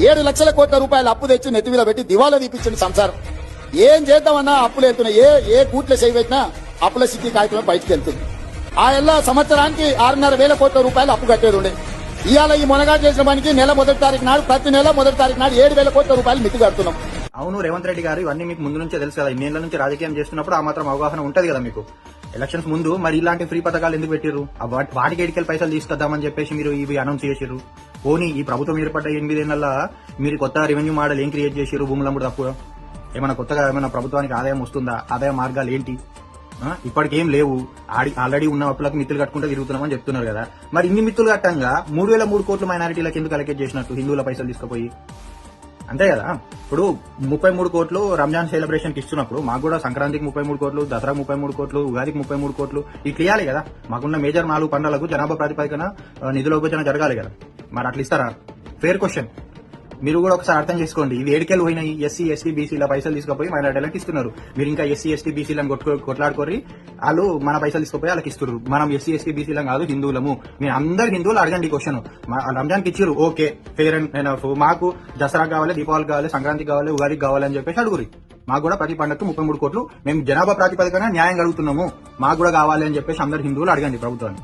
7 లక్షల కోట్ల రూపాయల అప్పు తెచ్చి నెత్తి మీద పెట్టి దివాలా తీపించిన సంసారం. ఏం చేద్దామన్నా అప్పులు వెళ్తున్నాయి. ఏ కూట్ల చేయబెట్టినా అప్పుల స్థితి కార్యక్రమం బయటకు వెళ్తుంది. ఆ ఎల్లా సంవత్సరానికి 6,500 కోట్ల రూపాయలు అప్పు కట్టేది ఉండే. ఇవాళ ఈ మొనగాడు చేసిన పనికి నెల మొదటి తారీఖు నాడు, ప్రతి నెల మొదటి తారీఖు నాడు 7,000 కోట్ల రూపాయలు మిత్తి కడుతున్నాం. అవును రేవంత్ రెడ్డి గారు, ఇవన్నీ మీకు ముందు నుంచే తెలుసు కదా. ఇన్నేళ్ల నుంచి రాజకీయం చేస్తున్నప్పుడు ఆ మాత్రం అవగాహన ఉంటది కదా మీకు. ఎలక్షన్స్ ముందు మరి ఇలాంటి ఫ్రీ పథకాలు ఎందుకు పెట్టిర్రు? వాటికి ఎడికల్ పైసలు తీసుకొద్దామని చెప్పేసి మీరు ఇవి అనౌన్స్ చేసిర్రు. పోనీ ఈ ప్రభుత్వం ఏర్పడ్డ 8 ఏళ్లలో మీరు కొత్త రెవెన్యూ మోడల్ ఏం క్రియేట్ చేసిర్రు? భూములమ్ముడు తక్కువ ఏమైనా కొత్తగా ఏమైనా ప్రభుత్వానికి ఆదాయం వస్తుందా? ఆదాయ మార్గాలు ఏంటి? ఇప్పటికేం లేవు. ఆల్రెడీ ఉన్న అప్పులకు మిత్తులు కట్టుకుంటూ తిరుగుతున్నామని చెప్తున్నారు కదా. మరి ఇన్ని మిత్తులు కట్టంగా 3,003 కోట్లు మైనారిటీలకు ఎందుకు అలకేట్ చేసినట్టు? హిందువుల పైసలు తీసుకుపోయి అంతే కదా. ఇప్పుడు 33 కోట్లు రంజాన్ సెలబ్రేషన్ కి ఇస్తున్నప్పుడు మాకు కూడా సంక్రాంతికి 33 కోట్లు, దసరాకు 33 కోట్లు, ఉగాదికి 33 కోట్లు ఇట్లా ఇవ్వాలి కదా. మాకున్న మేజర్ 4 పండుగలకు జనాభా ప్రాతిపదికన నిధుల విభజన జరగాలి కదా. మరి అట్లా ఇస్తారా? Fair question. మీరు కూడా ఒకసారి అర్థం చేసుకోండి. ఇవి ఏడికెళ్ళి పోయినాయి. ఎస్సీ ఎస్టీ బీసీల పైసలు తీసుకుపోయి మైనారిటీలకు ఇస్తున్నారు. మీరు ఇంకా ఎస్సీ ఎస్టీ బీసీలను కొట్లాడుకోరి. వాళ్ళు మన పైసలు తీసుకుపోయి వాళ్ళకి ఇస్తున్నారు. మనం ఎస్సీ ఎస్టీ బీసీలం కాదు, హిందువులము. మీరు అందరు హిందువులు అడగండి క్వశ్చన్. రంజాన్కి ఇచ్చారు, ఓకే, ఫేర్ అండ్ ఎనఫ్. మాకు దసరా కావాలి, దీపావళి కావాలి, సంక్రాంతికి కావాలి, ఉగాదికి కావాలి అని చెప్పేసి అడుగురి. మాకు కూడా ప్రతి పండుగకు 33 కోట్లు మేము జనాభా ప్రాతిపదికన న్యాయం కలుగుతున్నాము, మాకు కూడా కావాలి అని చెప్పేసి అందరు హిందువులు అడగండి ప్రభుత్వాన్ని.